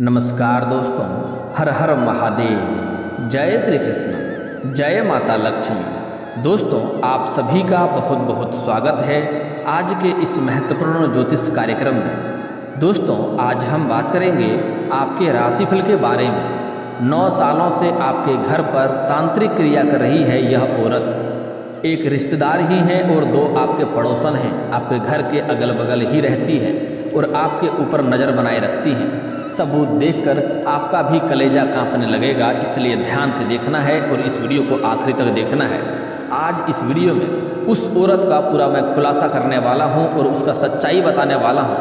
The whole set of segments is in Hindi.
नमस्कार दोस्तों, हर हर महादेव, जय श्री कृष्ण, जय माता लक्ष्मी। दोस्तों, आप सभी का बहुत बहुत स्वागत है आज के इस महत्वपूर्ण ज्योतिष कार्यक्रम में। दोस्तों, आज हम बात करेंगे आपके राशिफल के बारे में। 9 सालों से आपके घर पर तांत्रिक क्रिया कर रही है यह औरत। एक रिश्तेदार ही हैं और 2 आपके पड़ोसन हैं। आपके घर के अगल बगल ही रहती है और आपके ऊपर नज़र बनाए रखती हैं। सबूत देखकर आपका भी कलेजा कांपने लगेगा, इसलिए ध्यान से देखना है और इस वीडियो को आखिरी तक देखना है। आज इस वीडियो में उस औरत का पूरा मैं खुलासा करने वाला हूं और उसका सच्चाई बताने वाला हूं।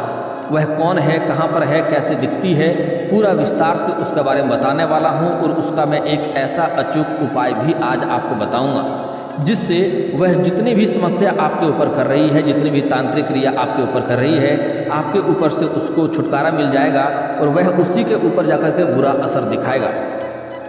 वह कौन है, कहां पर है, कैसे दिखती है, पूरा विस्तार से उसके बारे में बताने वाला हूं और उसका मैं एक ऐसा अचूक उपाय भी आज आपको बताऊंगा जिससे वह जितनी भी समस्या आपके ऊपर कर रही है, जितनी भी तांत्रिक क्रिया आपके ऊपर कर रही है, आपके ऊपर से उसको छुटकारा मिल जाएगा और वह उसी के ऊपर जाकर के बुरा असर दिखाएगा।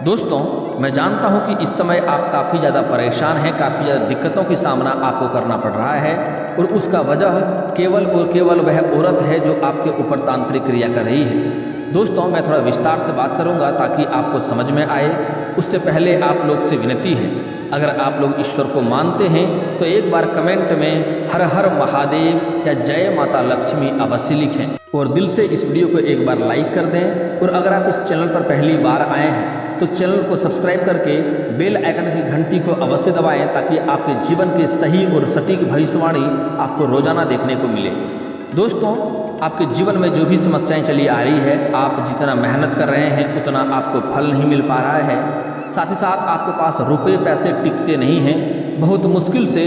दोस्तों, मैं जानता हूं कि इस समय आप काफ़ी ज़्यादा परेशान हैं, काफ़ी ज़्यादा दिक्कतों की सामना आपको करना पड़ रहा है और उसका वजह केवल और केवल वह औरत है जो आपके ऊपर तांत्रिक क्रिया कर रही है। दोस्तों, मैं थोड़ा विस्तार से बात करूंगा ताकि आपको समझ में आए। उससे पहले आप लोग से विनती है, अगर आप लोग ईश्वर को मानते हैं तो एक बार कमेंट में हर हर महादेव या जय माता लक्ष्मी अवश्य लिखें और दिल से इस वीडियो को एक बार लाइक कर दें। और अगर आप इस चैनल पर पहली बार आए हैं तो चैनल को सब्सक्राइब करके बेल आइकन की घंटी को अवश्य दबाएं ताकि आपके जीवन के सही और सटीक भविष्यवाणी आपको रोजाना देखने को मिले। दोस्तों, आपके जीवन में जो भी समस्याएं चली आ रही है, आप जितना मेहनत कर रहे हैं उतना आपको फल नहीं मिल पा रहा है। साथ ही साथ आपके पास रुपए पैसे टिकते नहीं हैं, बहुत मुश्किल से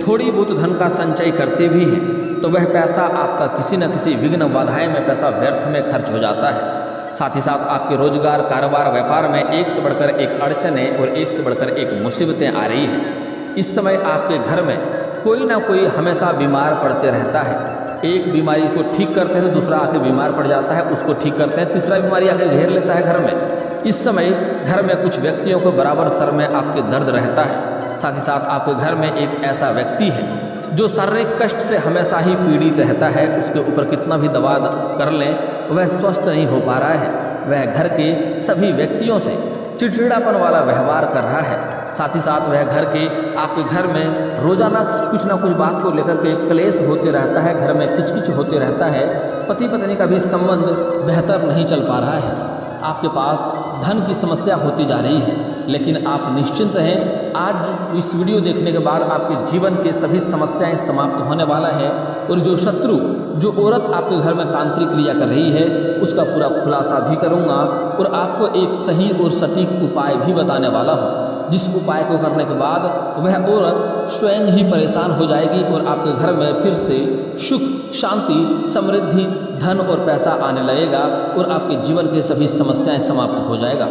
थोड़ी बहुत धन का संचय करते भी हैं तो वह पैसा आपका किसी न किसी विघ्न बाधाएं में पैसा व्यर्थ में खर्च हो जाता है। साथ ही साथ आपके रोजगार, कारोबार, व्यापार में एक से बढ़कर एक अड़चनें और एक से बढ़कर एक मुसीबतें आ रही हैं। इस समय आपके घर में कोई ना कोई हमेशा बीमार पड़ते रहता है। एक बीमारी को ठीक करते हैं तो दूसरा आके बीमार पड़ जाता है, उसको ठीक करते हैं, तीसरा बीमारी आके घेर लेता है घर में। इस समय घर में कुछ व्यक्तियों को बराबर सर में आपके दर्द रहता है। साथ ही साथ आपके घर में एक ऐसा व्यक्ति है जो शारीरिक कष्ट से हमेशा ही पीड़ित रहता है। उसके ऊपर कितना भी दवा कर लें वह स्वस्थ नहीं हो पा रहा है। वह घर के सभी व्यक्तियों से चिड़चिड़ापन वाला व्यवहार कर रहा है। साथ ही साथ वह घर के आपके घर में रोजाना कुछ ना कुछ बात को लेकर के क्लेश होते रहता है, घर में किचकिच होते रहता है। पति पत्नी का भी संबंध बेहतर नहीं चल पा रहा है। आपके पास धन की समस्या होती जा रही है, लेकिन आप निश्चिंत हैं। आज इस वीडियो देखने के बाद आपके जीवन के सभी समस्याएं समाप्त होने वाला है और जो शत्रु, जो औरत आपके घर में तांत्रिक क्रिया कर रही है उसका पूरा खुलासा भी करूंगा और आपको एक सही और सटीक उपाय भी बताने वाला हूं, जिस उपाय को करने के बाद वह औरत स्वयं ही परेशान हो जाएगी और आपके घर में फिर से सुख, शांति, समृद्धि, धन और पैसा आने लगेगा और आपके जीवन के सभी समस्याएं समाप्त हो जाएगा।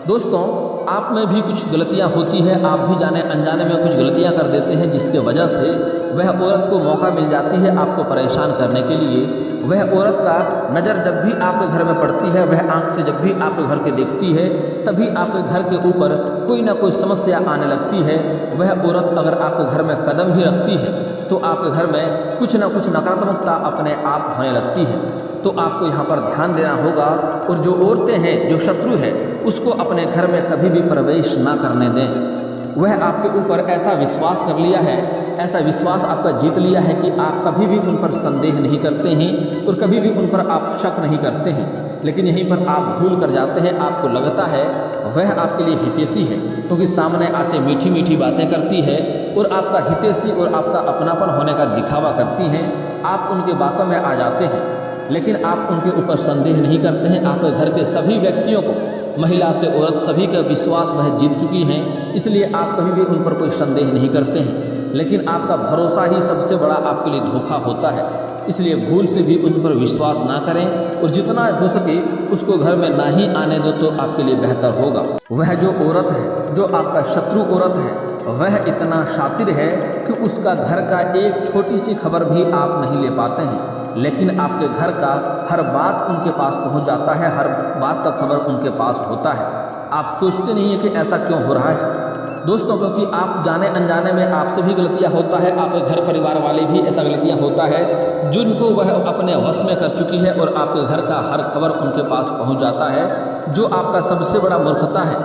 दोस्तों, आप में भी कुछ गलतियां होती है, आप भी जाने अनजाने में कुछ गलतियां कर देते हैं जिसके वजह से वह औरत को मौका मिल जाती है आपको परेशान करने के लिए। वह औरत का नज़र जब भी आपके घर में पड़ती है, वह आंख से जब भी आपके घर के देखती है तभी आपके घर के ऊपर कोई ना कोई समस्या आने लगती है। वह औरत अगर आपके घर में कदम भी रखती है तो आपके घर में कुछ ना कुछ नकारात्मकता अपने आप होने लगती है। तो आपको यहाँ पर ध्यान देना होगा और जो औरतें हैं, जो शत्रु है, उसको अपने घर में कभी भी प्रवेश ना करने दें। वह आपके ऊपर ऐसा विश्वास कर लिया है, ऐसा विश्वास आपका जीत लिया है कि आप कभी भी उन पर संदेह नहीं करते हैं और कभी भी उन पर आप शक नहीं करते हैं। लेकिन यहीं पर आप भूल कर जाते हैं। आपको लगता है वह आपके लिए हितैषी है क्योंकि सामने आके मीठी मीठी बातें करती है और आपका हितैषी और आपका अपनापन होने का दिखावा करती हैं। आप उनके बातों में आ जाते हैं लेकिन आप उनके ऊपर संदेह नहीं करते हैं। आपके घर के सभी व्यक्तियों को, महिला से औरत, सभी का विश्वास वह जीत चुकी हैं, इसलिए आप कभी भी उन पर कोई संदेह नहीं करते हैं। लेकिन आपका भरोसा ही सबसे बड़ा आपके लिए धोखा होता है, इसलिए भूल से भी उन पर विश्वास ना करें और जितना हो सके उसको घर में ना ही आने दो तो आपके लिए बेहतर होगा। वह जो औरत है, जो आपका शत्रु औरत है, वह इतना शातिर है कि उसका घर का एक छोटी सी खबर भी आप नहीं ले पाते हैं, लेकिन आपके घर का हर बात उनके पास पहुंच जाता है, हर बात का खबर उनके पास होता है। आप सोचते नहीं है कि ऐसा क्यों हो रहा है दोस्तों, क्योंकि आप जाने अनजाने में आपसे भी गलतियां होता है, आपके घर परिवार वाले भी ऐसा गलतियां होता है जिनको वह अपने वश में कर चुकी है और आपके घर का हर खबर उनके पास पहुंच जाता है, जो आपका सबसे बड़ा मूर्खता है।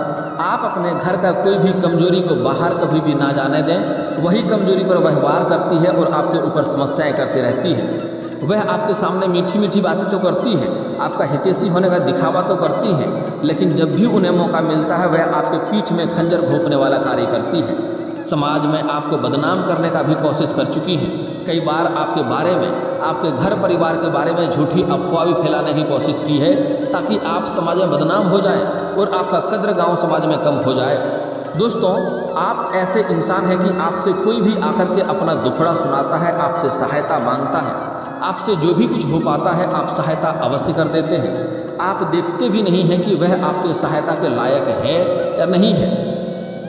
आप अपने घर का कोई भी कमजोरी को बाहर कभी भी ना जाने दें। वही कमजोरी पर वह वार करती है और आपके ऊपर समस्याएं करती रहती है। वह आपके सामने मीठी मीठी बातें तो करती है, आपका हितैषी होने का दिखावा तो करती है, लेकिन जब भी उन्हें मौका मिलता है वह आपके पीठ में खंजर घोंपने वाला कार्य करती है। समाज में आपको बदनाम करने का भी कोशिश कर चुकी है। कई बार आपके बारे में, आपके घर परिवार के बारे में झूठी अफवाह भी फैलाने की कोशिश की है, ताकि आप समाज में बदनाम हो जाएं और आपका कद्र गांव समाज में कम हो जाए। दोस्तों, आप ऐसे इंसान हैं कि आपसे कोई भी आकर के अपना दुखड़ा सुनाता है, आपसे सहायता मांगता है, आपसे जो भी कुछ हो पाता है आप सहायता अवश्य कर देते हैं। आप देखते भी नहीं हैं कि वह आपके सहायता के लायक है या नहीं है।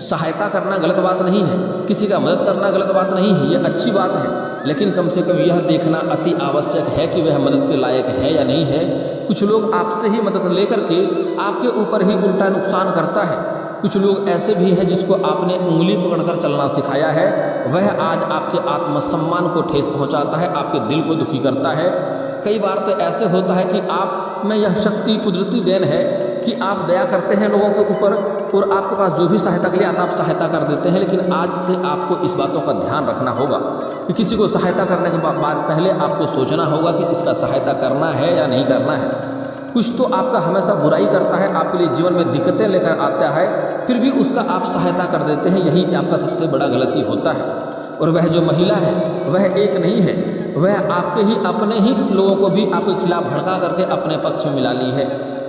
सहायता करना गलत बात नहीं है, किसी का मदद करना गलत बात नहीं है, ये अच्छी बात है, लेकिन कम से कम यह देखना अति आवश्यक है कि वह मदद के लायक है या नहीं है। कुछ लोग आपसे ही मदद लेकर के आपके ऊपर ही उल्टा नुकसान करता है। कुछ लोग ऐसे भी हैं जिसको आपने उंगली पकड़कर चलना सिखाया है, वह आज आपके आत्मसम्मान को ठेस पहुंचाता है, आपके दिल को दुखी करता है। कई बार तो ऐसे होता है कि आप में यह शक्ति कुदरती देन है कि आप दया करते हैं लोगों के ऊपर और आपके पास जो भी सहायता के लिए आता आप सहायता कर देते हैं, लेकिन आज से आपको इस बातों का ध्यान रखना होगा कि किसी को सहायता करने के बाद पहले आपको सोचना होगा कि इसका सहायता करना है या नहीं करना है। कुछ तो आपका हमेशा बुराई करता है, आपके लिए जीवन में दिक्कतें लेकर आता है, फिर भी उसका आप सहायता कर देते हैं, यही आपका सबसे बड़ा गलती होता है। और वह जो महिला है वह एक नहीं है, वह आपके ही अपने ही लोगों को भी आपके खिलाफ भड़का करके अपने पक्ष में मिला ली है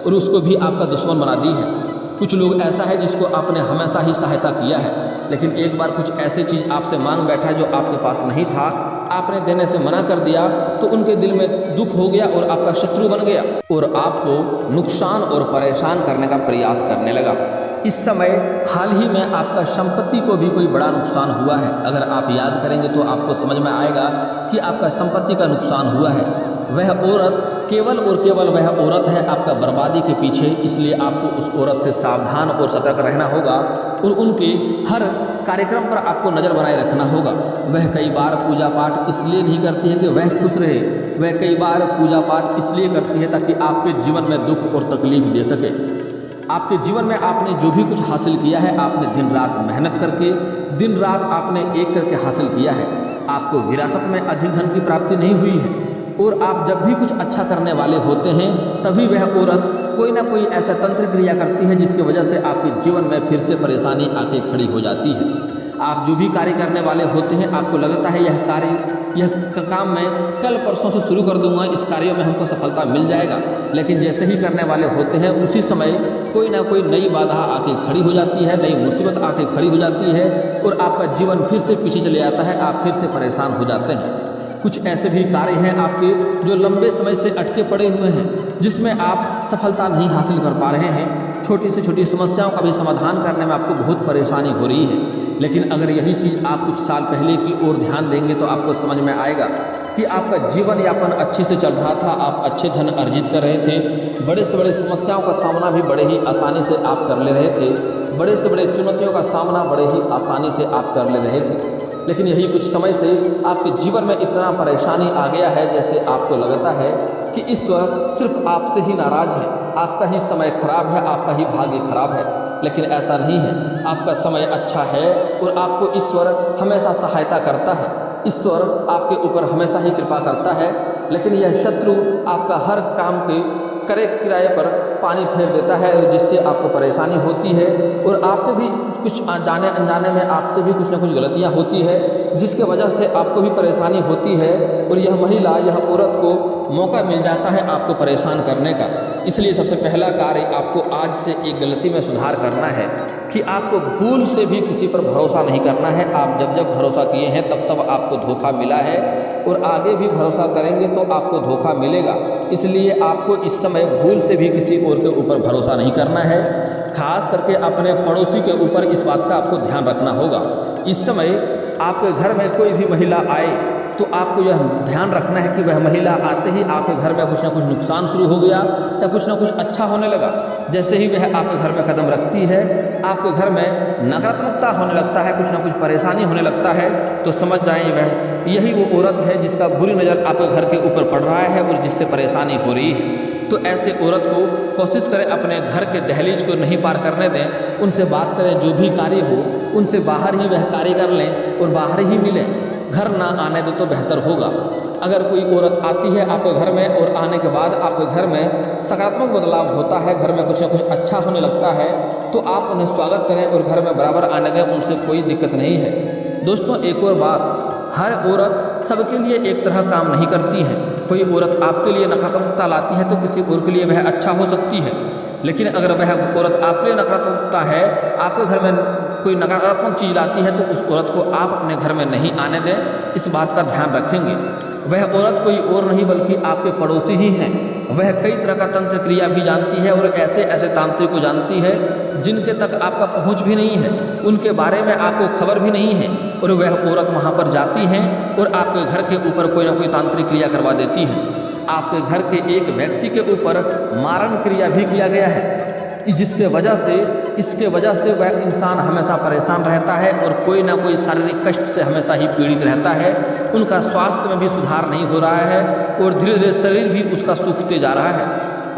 और उसको भी आपका दुश्मन बना दी है। कुछ लोग ऐसा है जिसको आपने हमेशा ही सहायता किया है, लेकिन एक बार कुछ ऐसी चीज़ आपसे मांग बैठा जो आपके पास नहीं था, आपने देने से मना कर दिया, तो उनके दिल में दुख हो गया और आपका शत्रु बन गया और आपको नुकसान और परेशान करने का प्रयास करने लगा। इस समय हाल ही में आपका संपत्ति को भी कोई बड़ा नुकसान हुआ है। अगर आप याद करेंगे तो आपको समझ में आएगा कि आपका संपत्ति का नुकसान हुआ है। वह औरत केवल और केवल वह औरत है आपका बर्बादी के पीछे, इसलिए आपको उस औरत से सावधान और सतर्क रहना होगा और उनके हर कार्यक्रम पर आपको नज़र बनाए रखना होगा। वह कई बार पूजा पाठ इसलिए नहीं करती है कि वह खुश रहे, वह कई बार पूजा पाठ इसलिए करती है ताकि आपके जीवन में दुख और तकलीफ दे सके। आपके जीवन में आपने जो भी कुछ हासिल किया है, आपने दिन रात मेहनत करके, दिन रात आपने एक करके हासिल किया है। आपको विरासत में अधिक धन की प्राप्ति नहीं हुई है और आप जब भी कुछ अच्छा करने वाले होते हैं तभी वह औरत कोई ना कोई ऐसा तंत्र क्रिया करती है जिसकी वजह से आपके जीवन में फिर से परेशानी आके खड़ी हो जाती है। आप जो भी कार्य करने वाले होते हैं, आपको लगता है यह काम मैं कल परसों से शुरू कर दूंगा, इस कार्य में हमको सफलता मिल जाएगा, लेकिन जैसे ही करने वाले होते हैं उसी समय कोई ना कोई नई बाधा आके खड़ी हो जाती है, नई मुसीबत आके खड़ी हो जाती है और आपका जीवन फिर से पीछे चले जाता है, आप फिर से परेशान हो जाते हैं। कुछ ऐसे भी कार्य हैं आपके जो लंबे समय से अटके पड़े हुए हैं, जिसमें आप सफलता नहीं हासिल कर पा रहे हैं। छोटी से छोटी समस्याओं का भी समाधान करने में आपको बहुत परेशानी हो रही है, लेकिन अगर यही चीज़ आप कुछ साल पहले की ओर ध्यान देंगे तो आपको समझ में आएगा कि आपका जीवन यापन अच्छे से चल रहा था, आप अच्छे धन अर्जित कर रहे थे, बड़े से बड़े समस्याओं का सामना भी बड़े ही आसानी से आप कर ले रहे थे, बड़े से बड़े चुनौतियों का सामना बड़े ही आसानी से आप कर ले रहे थे। लेकिन यही कुछ समय से आपके जीवन में इतना परेशानी आ गया है जैसे आपको लगता है कि ईश्वर सिर्फ आपसे ही नाराज़ है, आपका ही समय खराब है, आपका ही भाग्य खराब है। लेकिन ऐसा नहीं है, आपका समय अच्छा है और आपको ईश्वर हमेशा सहायता करता है, ईश्वर आपके ऊपर हमेशा ही कृपा करता है। लेकिन यह शत्रु आपका हर काम के किराए पर पानी फेर देता है और जिससे आपको परेशानी होती है और आपके भी कुछ जाने अनजाने में आपसे भी कुछ ना कुछ गलतियां होती है, जिसके वजह से आपको भी परेशानी होती है और यह महिला, यह औरत को मौका मिल जाता है आपको परेशान करने का। इसलिए सबसे पहला कार्य आपको आज से एक गलती में सुधार करना है कि आपको भूल से भी किसी पर भरोसा नहीं करना है। आप जब जब भरोसा किए हैं तब तब आपको धोखा मिला है और आगे भी भरोसा करेंगे तो आपको धोखा मिलेगा। इसलिए आपको इस समय भूल से भी किसी और के ऊपर भरोसा नहीं करना है, खास करके अपने पड़ोसी के ऊपर इस बात का आपको ध्यान रखना होगा। इस समय आपके घर में कोई भी महिला आए तो आपको यह ध्यान रखना है कि वह महिला आते ही आपके घर में कुछ ना कुछ नुकसान शुरू हो गया या कुछ ना कुछ अच्छा होने लगा। जैसे ही वह आपके घर में कदम रखती है, आपके घर में नकारात्मकता होने लगता है, कुछ ना कुछ परेशानी होने लगता है, तो समझ जाएं वह यही वो औरत है जिसका बुरी नज़र आपके घर के ऊपर पड़ रहा है और जिससे परेशानी हो रही है। तो ऐसे औरत को कोशिश करें अपने घर के दहलीज को नहीं पार करने दें, उनसे बात करें, जो भी कार्य हो उनसे बाहर ही वह कार्य कर लें और बाहर ही मिलें, घर ना आने दो तो बेहतर होगा। अगर कोई औरत आती है आपके घर में और आने के बाद आपके घर में सकारात्मक बदलाव होता है, घर में कुछ ना कुछ अच्छा होने लगता है, तो आप उन्हें स्वागत करें और घर में बराबर आने दें, उनसे कोई दिक्कत नहीं है। दोस्तों एक और बात, हर औरत सबके लिए एक तरह काम नहीं करती है। कोई औरत आपके लिए नकारात्मकता लाती है तो किसी और के लिए वह अच्छा हो सकती है, लेकिन अगर वह औरत आपके लिए नकारात्मकता है, आपके घर में कोई नकारात्मक चीज़ लाती है तो उस औरत को आप अपने घर में नहीं आने दें, इस बात का ध्यान रखेंगे। वह औरत कोई और नहीं बल्कि आपके पड़ोसी ही हैं। वह कई तरह का तंत्र क्रिया भी जानती है और ऐसे ऐसे तांत्रिक को जानती है जिनके तक आपका पहुंच भी नहीं है, उनके बारे में आपको खबर भी नहीं है, और वह औरत वहां पर जाती है और आपके घर के ऊपर कोई ना कोई तांत्रिक क्रिया करवा देती है। आपके घर के एक व्यक्ति के ऊपर मारण क्रिया भी किया गया है, इसके वजह से वह इंसान हमेशा परेशान रहता है और कोई ना कोई शारीरिक कष्ट से हमेशा ही पीड़ित रहता है। उनका स्वास्थ्य में भी सुधार नहीं हो रहा है और धीरे धीरे शरीर भी उसका सूखते जा रहा है।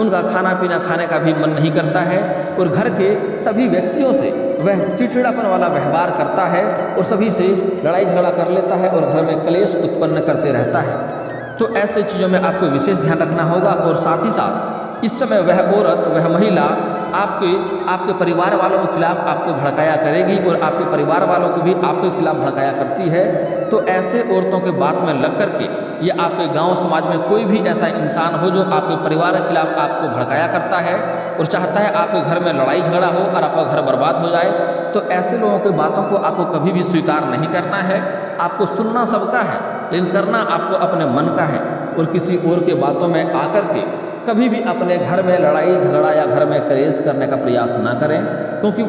उनका खाना पीना खाने का भी मन नहीं करता है और घर के सभी व्यक्तियों से वह चिड़चिड़ापन वाला व्यवहार करता है और सभी से लड़ाई झगड़ा कर लेता है और घर में कलेश उत्पन्न करते रहता है। तो ऐसे चीज़ों में आपको विशेष ध्यान रखना होगा। और साथ ही साथ इस समय वह औरत, वह महिला आपके परिवार वालों के खिलाफ आपको भड़काया करेगी और आपके परिवार वालों को भी आपके खिलाफ भड़काया करती है। तो ऐसे औरतों के बात में लग करके या आपके गांव समाज में कोई भी ऐसा इंसान हो जो आपके परिवार के खिलाफ आपको भड़काया करता है और चाहता है आपके घर में लड़ाई झगड़ा हो और आपका घर बर्बाद हो जाए, तो ऐसे लोगों की बातों को आपको कभी भी स्वीकार नहीं करना है। आपको सुनना सबका है, लेकिन करना आपको अपने मन का है। और किसी और के बातों में आकर के कभी भी अपने घर में लड़ाई झगड़ा या घर में कलेश करने का प्रयास ना करें, क्योंकि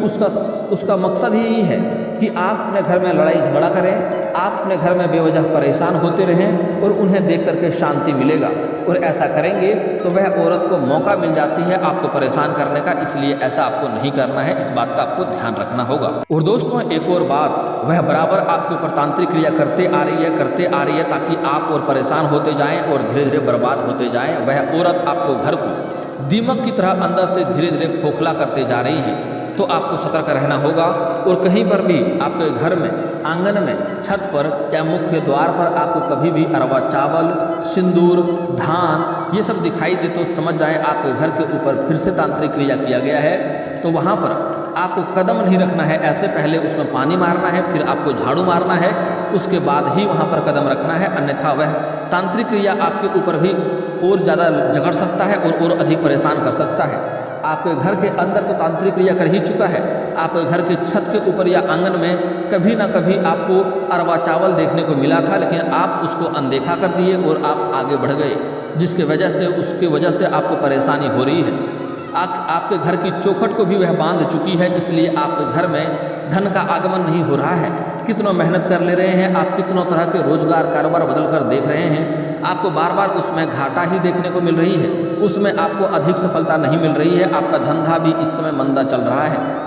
उसका मकसद ही यही है कि आप अपने घर में लड़ाई झगड़ा करें, आप अपने घर में बेवजह परेशान होते रहें और उन्हें देख करके शांति मिलेगा। और ऐसा करेंगे तो वह औरत को मौका मिल जाती है आपको परेशान करने का, इसलिए ऐसा आपको नहीं करना है, इस बात का आपको ध्यान रखना होगा। और दोस्तों एक और बात, वह बराबर आपके ऊपर तांत्रिक क्रिया करते आ रही है ताकि आप और परेशान होते जाएं और धीरे धीरे बर्बाद होते जाएं। वह औरत आपको घर को दीमक की तरह अंदर से धीरे धीरे खोखला करते जा रही है, तो आपको सतर्क रहना होगा। और कहीं पर भी आपके घर में, आंगन में, छत पर या मुख्य द्वार पर आपको कभी भी अरवा चावल, सिंदूर, धान ये सब दिखाई दे तो समझ जाएं आपके घर के ऊपर फिर से तांत्रिक क्रिया किया गया है। तो वहाँ पर आपको कदम नहीं रखना है, ऐसे पहले उसमें पानी मारना है, फिर आपको झाड़ू मारना है, उसके बाद ही वहाँ पर कदम रखना है, अन्यथा वह तांत्रिक क्रिया आपके ऊपर भी और ज़्यादा झगड़ सकता है और अधिक परेशान कर सकता है। आपके घर के अंदर तो तांत्रिक क्रिया कर ही चुका है, आपके घर के छत के ऊपर या आंगन में कभी ना कभी आपको अरवा चावल देखने को मिला था, लेकिन आप उसको अनदेखा कर दिए और आप आगे बढ़ गए, जिसके वजह से आपको परेशानी हो रही है। आपके घर की चौखट को भी वह बांध चुकी है, इसलिए आपके घर में धन का आगमन नहीं हो रहा है। कितनों मेहनत कर ले रहे हैं आप, कितनों तरह के रोजगार कारोबार बदल कर देख रहे हैं, आपको बार बार उसमें घाटा ही देखने को मिल रही है, उसमें आपको अधिक सफलता नहीं मिल रही है, आपका धंधा भी इस समय मंदा चल रहा है।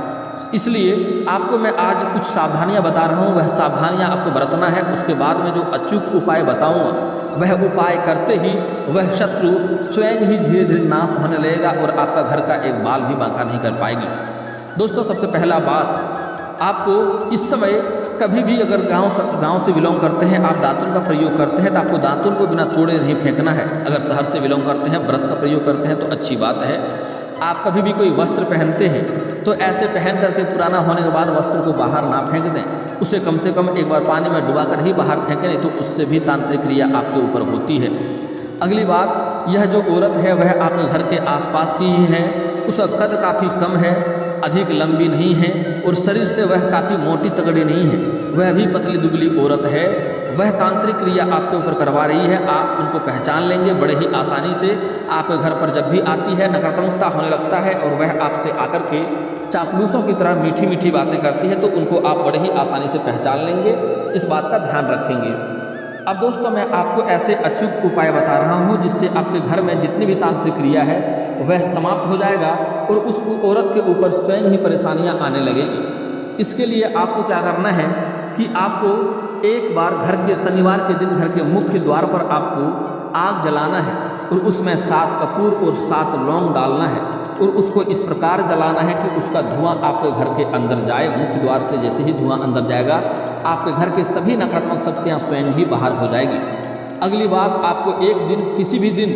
इसलिए आपको मैं आज कुछ सावधानियां बता रहा हूँ, वह सावधानियां आपको बरतना है। उसके बाद में जो अचूक उपाय बताऊँगा वह उपाय करते ही वह शत्रु स्वयं ही धीरे धीरे नाश होने लगेगा और आपका घर का एक बाल भी बांका नहीं कर पाएगी। दोस्तों सबसे पहला बात, आपको इस समय कभी भी अगर गांव से बिलोंग करते हैं, आप दातुन का प्रयोग करते हैं तो आपको दातुन को बिना तोड़े नहीं फेंकना है। अगर शहर से बिलोंग करते हैं, ब्रश का प्रयोग करते हैं तो अच्छी बात है। आप कभी भी कोई वस्त्र पहनते हैं तो ऐसे पहन करके पुराना होने के बाद वस्त्र को बाहर ना फेंक दें, उसे कम से कम एक बार पानी में डुबा कर ही बाहर फेंकें, नहीं तो उससे भी तांत्रिक क्रिया आपके ऊपर होती है। अगली बात, यह जो औरत है वह आपके घर के आसपास की ही है, उसका कद काफ़ी कम है, अधिक लंबी नहीं है और शरीर से वह काफ़ी मोटी तगड़ी नहीं है, वह भी पतली दुबली औरत है। वह तांत्रिक क्रिया आपके ऊपर करवा रही है, आप उनको पहचान लेंगे बड़े ही आसानी से। आपके घर पर जब भी आती है नकारात्मकता होने लगता है और वह आपसे आकर के चापलूसों की तरह मीठी मीठी बातें करती है, तो उनको आप बड़े ही आसानी से पहचान लेंगे, इस बात का ध्यान रखेंगे। अब दोस्तों मैं आपको ऐसे अचूक उपाय बता रहा हूँ जिससे आपके घर में जितनी भी तांत्रिक क्रिया है वह समाप्त हो जाएगा और उस औरत के ऊपर स्वयं ही परेशानियाँ आने लगेगी। इसके लिए आपको क्या करना है कि आपको एक बार घर के शनिवार के दिन घर के मुख्य द्वार पर आपको आग जलाना है और उसमें 7 कपूर और 7 लौंग डालना है और उसको इस प्रकार जलाना है कि उसका धुआं आपके घर के अंदर जाए। मुख्य द्वार से जैसे ही धुआं अंदर जाएगा आपके घर के सभी नकारात्मक शक्तियाँ स्वयं ही बाहर हो जाएगी। अगली बात, आपको एक दिन किसी भी दिन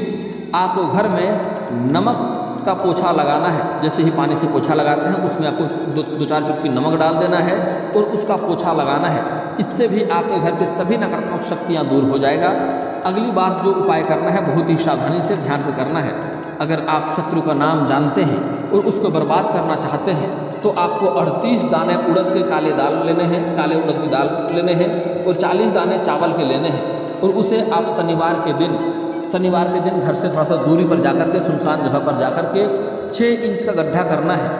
आपको घर में नमक का पोछा लगाना है। जैसे ही पानी से पोछा लगाते हैं उसमें आपको 2-4 चुटकी नमक डाल देना है और उसका पोछा लगाना है। इससे भी आपके घर के सभी नकारात्मक शक्तियाँ दूर हो जाएगा। अगली बात जो उपाय करना है बहुत ही सावधानी से ध्यान से करना है। अगर आप शत्रु का नाम जानते हैं और उसको बर्बाद करना चाहते हैं तो आपको 38 दाने उड़द के काले दाल लेने हैं, काले उड़द की दाल लेने हैं और 40 दाने चावल के लेने हैं और उसे आप शनिवार के दिन घर से थोड़ा सा दूरी पर जाकर के सुनसान जगह पर जाकर के 6 इंच का गड्ढा करना है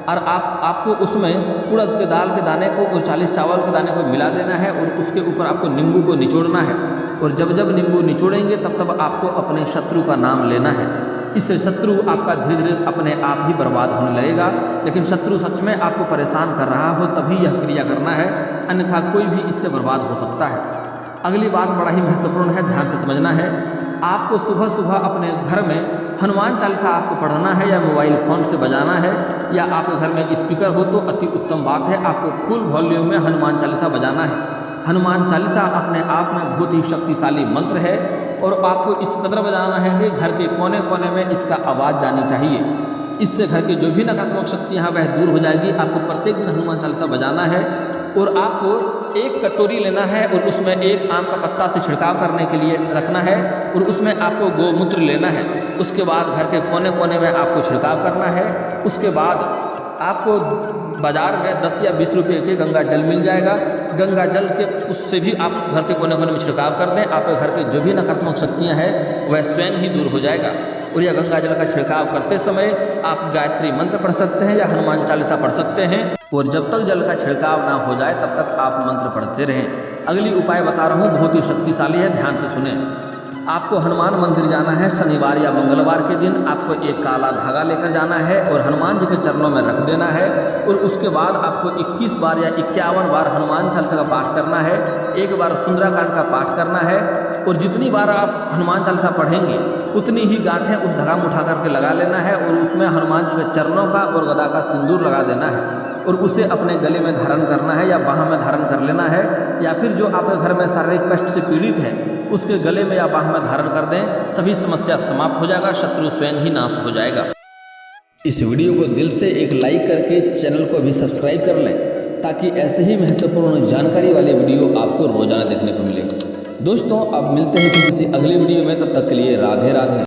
और आपको उसमें उड़द के दाल के दाने को और 40 चावल के दाने को मिला देना है और उसके ऊपर आपको नींबू को निचोड़ना है और जब जब नींबू निचोड़ेंगे तब आपको अपने शत्रु का नाम लेना है। इससे शत्रु आपका धीरे धीरे अपने आप ही बर्बाद होने लगेगा। लेकिन शत्रु सच में आपको परेशान कर रहा हो तभी यह क्रिया करना है, अन्यथा कोई भी इससे बर्बाद हो सकता है। अगली बात बड़ा ही महत्वपूर्ण है, ध्यान से समझना है। आपको सुबह सुबह अपने घर में हनुमान चालीसा आपको पढ़ना है या मोबाइल फ़ोन से बजाना है या आपके घर में स्पीकर हो तो अति उत्तम बात है। आपको फुल वॉल्यूम में हनुमान चालीसा बजाना है। हनुमान चालीसा अपने आप में बहुत ही शक्तिशाली मंत्र है और आपको इस कदर बजाना है कि घर के कोने कोने में इसका आवाज़ जानी चाहिए। इससे घर की जो भी नकारात्मक शक्तियाँ वह दूर हो जाएगी। आपको प्रत्येक दिन हनुमान चालीसा बजाना है और आपको एक कटोरी लेना है और उसमें एक आम का पत्ता से छिड़काव करने के लिए रखना है और उसमें आपको गोमूत्र लेना है। उसके बाद घर के कोने कोने में आपको छिड़काव करना है। उसके बाद आपको बाज़ार में 10 या 20 रुपये के गंगा जल मिल जाएगा। गंगा जल के उससे भी आप घर के कोने कोने में छिड़काव कर दें। आपके घर के जो भी नकारात्मक शक्तियाँ हैं वह स्वयं ही दूर हो जाएगा। और यह गंगा जल का छिड़काव करते समय आप गायत्री मंत्र पढ़ सकते हैं या हनुमान चालीसा पढ़ सकते हैं और जब तक जल का छिड़काव ना हो जाए तब तक आप मंत्र पढ़ते रहें। अगली उपाय बता रहा हूँ, बहुत ही शक्तिशाली है, ध्यान से सुने। आपको हनुमान मंदिर जाना है शनिवार या मंगलवार के दिन। आपको एक काला धागा लेकर जाना है और हनुमान जी के चरणों में रख देना है और उसके बाद आपको 21 बार या 51 बार हनुमान चालीसा का पाठ करना है। एक बार सुंदराकांड का पाठ करना है और जितनी बार आप हनुमान चालीसा पढ़ेंगे उतनी ही गांठें उस धागा में उठा करके लगा लेना है और उसमें हनुमान जी के चरणों का और गदा का सिंदूर लगा देना है और उसे अपने गले में धारण करना है या बाह में धारण कर लेना है या फिर जो आपके घर में शारीरिक कष्ट से पीड़ित है उसके गले में या बाह में धारण कर दें। सभी समस्या समाप्त हो जाएगा, शत्रु स्वयं ही नाश हो जाएगा। इस वीडियो को दिल से एक लाइक करके चैनल को भी सब्सक्राइब कर लें ताकि ऐसे ही महत्वपूर्ण जानकारी वाले वीडियो आपको रोजाना देखने को मिले। दोस्तों अब मिलते हैं किसी अगले वीडियो में, तब तक के लिए राधे राधे।